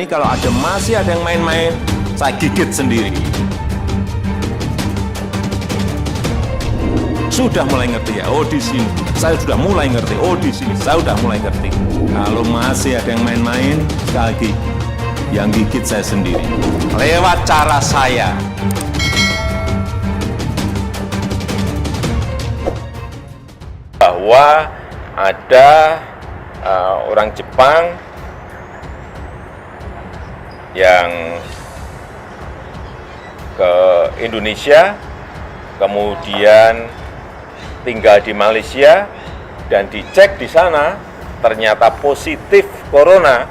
Ini kalau masih ada yang main-main, saya gigit sendiri. Sudah mulai ngerti ya, oh di sini saya sudah mulai ngerti, oh di sini saya sudah mulai ngerti. Kalau masih ada yang main-main, sekali lagi, yang gigit saya sendiri. Lewat cara saya. Bahwa ada orang Jepang yang ke Indonesia, kemudian tinggal di Malaysia, dan dicek di sana ternyata positif corona.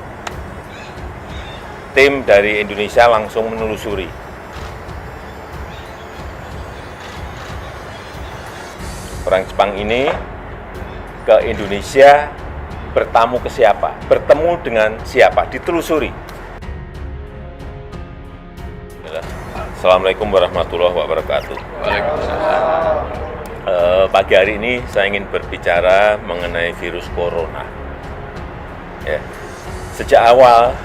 Tim dari Indonesia langsung menelusuri. Orang Jepang ini ke Indonesia bertamu ke siapa? Bertemu dengan siapa? Ditelusuri. Assalamualaikum warahmatullahi wabarakatuh. Waalaikumsalam. Pagi hari ini saya ingin berbicara mengenai virus corona. Ya. Sejak awal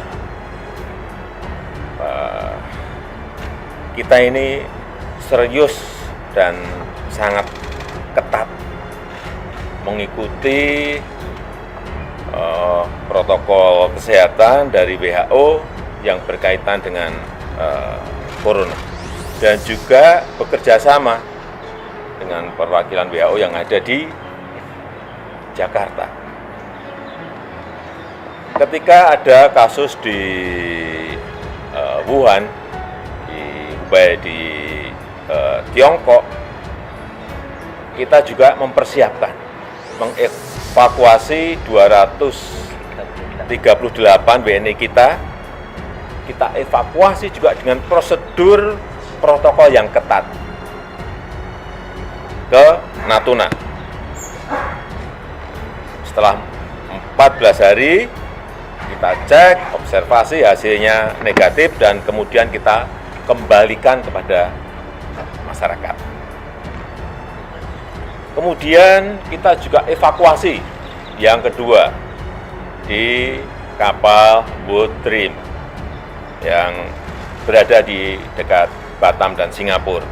kita ini serius dan sangat ketat mengikuti protokol kesehatan dari WHO yang berkaitan dengan corona, dan juga bekerja sama dengan perwakilan WHO yang ada di Jakarta. Ketika ada kasus di Wuhan, di Hubei, di Tiongkok, kita juga mempersiapkan mengevakuasi 238 WNI kita evakuasi juga dengan prosedur protokol yang ketat ke Natuna. Setelah 14 hari kita cek, observasi, hasilnya negatif, dan kemudian kita kembalikan kepada masyarakat. Kemudian kita juga evakuasi yang kedua di kapal World Dream yang berada di dekat Batam dan Singapura,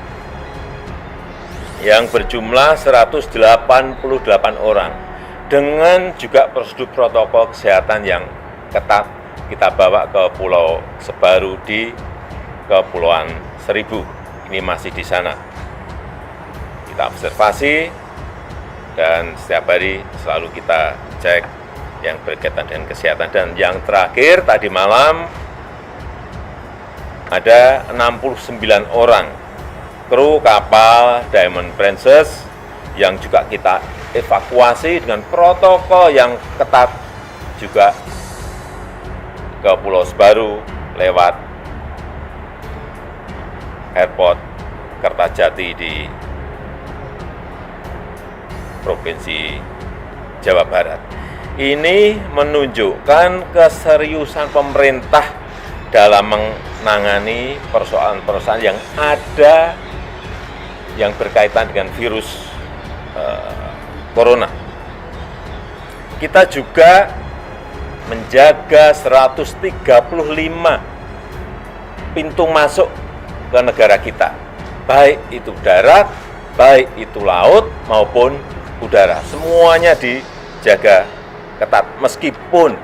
yang berjumlah 188 orang, dengan juga prosedur protokol kesehatan yang ketat. Kita bawa ke Pulau Sebaru di Kepulauan Seribu. Ini masih di sana. Kita observasi, dan setiap hari selalu kita cek yang berkaitan dengan kesehatan. Dan yang terakhir tadi malam ada 69 orang kru kapal Diamond Princess yang juga kita evakuasi dengan protokol yang ketat juga ke Pulau Sebaru lewat airport Kertajati di Provinsi Jawa Barat. Ini menunjukkan keseriusan pemerintah dalam menangani persoalan-persoalan yang ada yang berkaitan dengan virus corona. Kita juga menjaga 135 pintu masuk ke negara kita, baik itu darat, baik itu laut maupun udara. Semuanya dijaga ketat, meskipun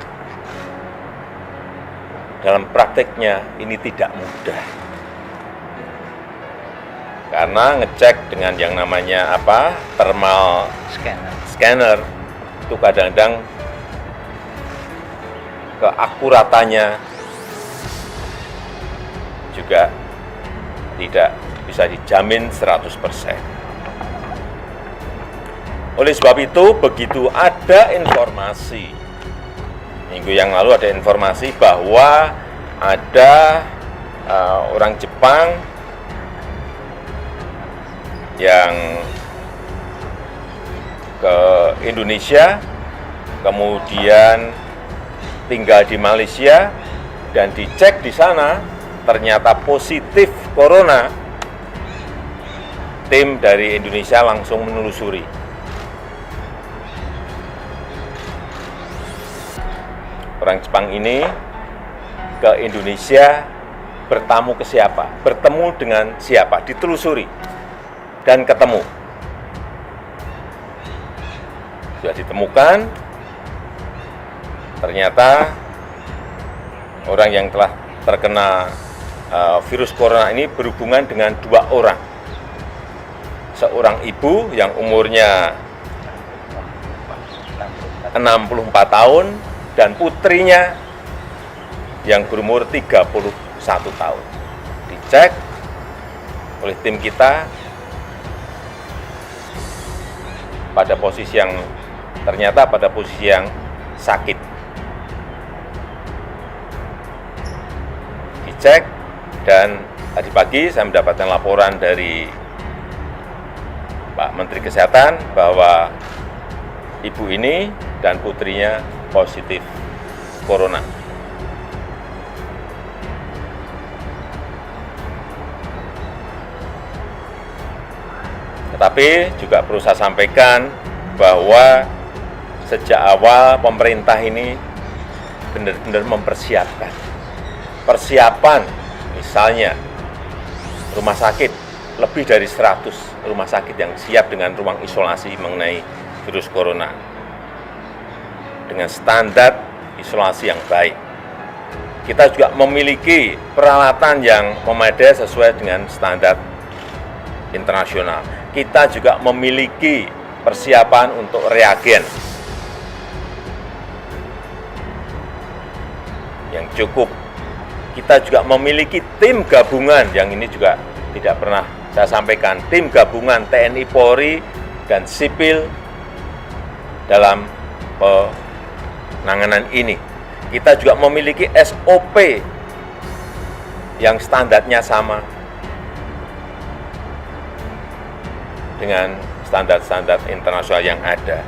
dalam prakteknya ini tidak mudah, karena ngecek dengan yang namanya thermal scanner itu kadang-kadang keakuratannya juga tidak bisa dijamin 100%. Oleh sebab itu, begitu ada informasi, minggu yang lalu ada informasi bahwa ada orang Jepang yang ke Indonesia, kemudian tinggal di Malaysia, dan dicek di sana ternyata positif corona. Tim dari Indonesia langsung menelusuri. Orang Jepang ini ke Indonesia bertamu ke siapa, bertemu dengan siapa, ditelusuri dan ketemu. Sudah ditemukan, ternyata orang yang telah terkena virus corona ini berhubungan dengan 2 orang. Seorang ibu yang umurnya 64 tahun dan putrinya yang berumur 31 tahun. Dicek oleh tim kita pada posisi yang ternyata pada posisi yang sakit. Dicek dan tadi pagi saya mendapatkan laporan dari Pak Menteri Kesehatan bahwa ibu ini dan putrinya positif corona. Tetapi juga perlu saya sampaikan bahwa sejak awal pemerintah ini benar-benar mempersiapkan. Persiapan misalnya rumah sakit, lebih dari 100 rumah sakit yang siap dengan ruang isolasi mengenai virus corona. Dengan standar isolasi yang baik. Kita juga memiliki peralatan yang memadai sesuai dengan standar internasional. Kita juga memiliki persiapan untuk reagen yang cukup. Kita juga memiliki tim gabungan yang ini juga tidak pernah saya sampaikan, tim gabungan TNI, Polri, dan sipil dalam penanganan ini. Kita juga memiliki SOP yang standarnya sama dengan standar-standar internasional yang ada.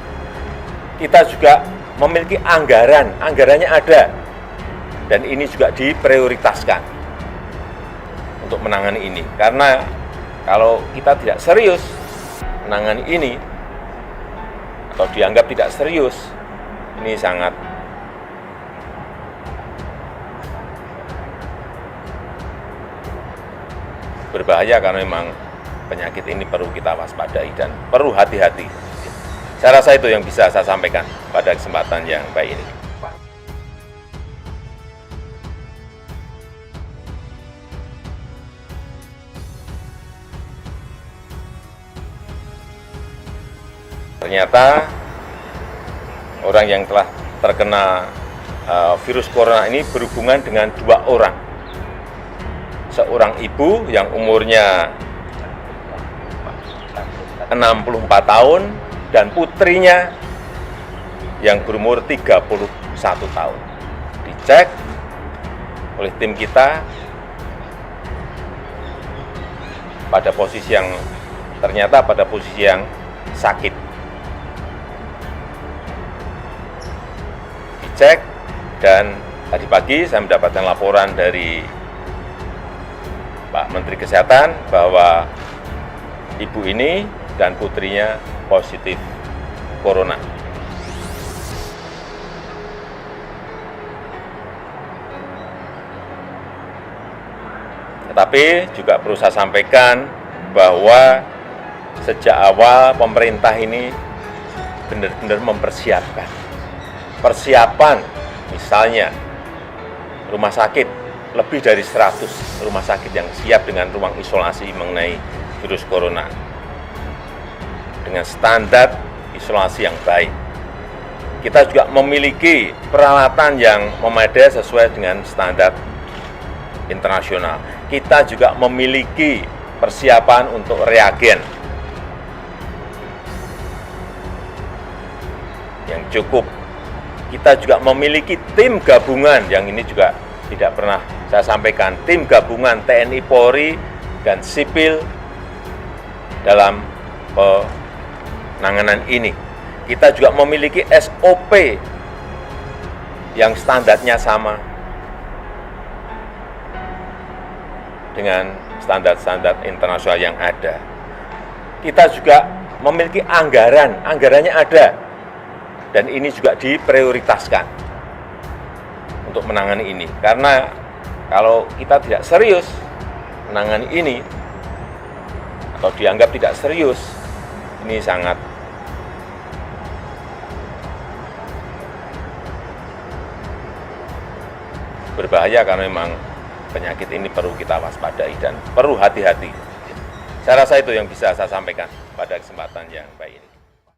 Kita juga memiliki anggarannya ada, dan ini juga diprioritaskan untuk menangani ini. Karena kalau kita tidak serius menangani ini, atau dianggap tidak serius, ini sangat berbahaya karena memang penyakit ini perlu kita waspadai dan perlu hati-hati. Saya rasa itu yang bisa saya sampaikan pada kesempatan yang baik ini. Ternyata orang yang telah terkena virus corona ini berhubungan dengan 2 orang. Seorang ibu yang umurnya 64 tahun dan putrinya yang berumur 31 tahun. Dicek oleh tim kita pada posisi yang ternyata pada posisi yang sakit. Dicek dan tadi pagi saya mendapatkan laporan dari Pak Menteri Kesehatan bahwa ibu ini dan putrinya positif corona. Tetapi juga perlu saya sampaikan bahwa sejak awal pemerintah ini benar-benar mempersiapkan. Persiapan misalnya rumah sakit, lebih dari 100 rumah sakit yang siap dengan ruang isolasi mengenai virus corona. Dengan standar isolasi yang baik. Kita juga memiliki peralatan yang memadai sesuai dengan standar internasional. Kita juga memiliki persiapan untuk reagen yang cukup. Kita juga memiliki tim gabungan yang ini juga tidak pernah saya sampaikan, tim gabungan TNI, Polri, dan sipil dalam penanganan ini. Kita juga memiliki SOP yang standarnya sama dengan standar-standar internasional yang ada. Kita juga memiliki anggarannya ada, dan ini juga diprioritaskan untuk menangani ini. Karena Kalau kita tidak serius menangani ini, atau dianggap tidak serius, ini sangat berbahaya karena memang penyakit ini perlu kita waspadai dan perlu hati-hati. Saya rasa itu yang bisa saya sampaikan pada kesempatan yang baik ini.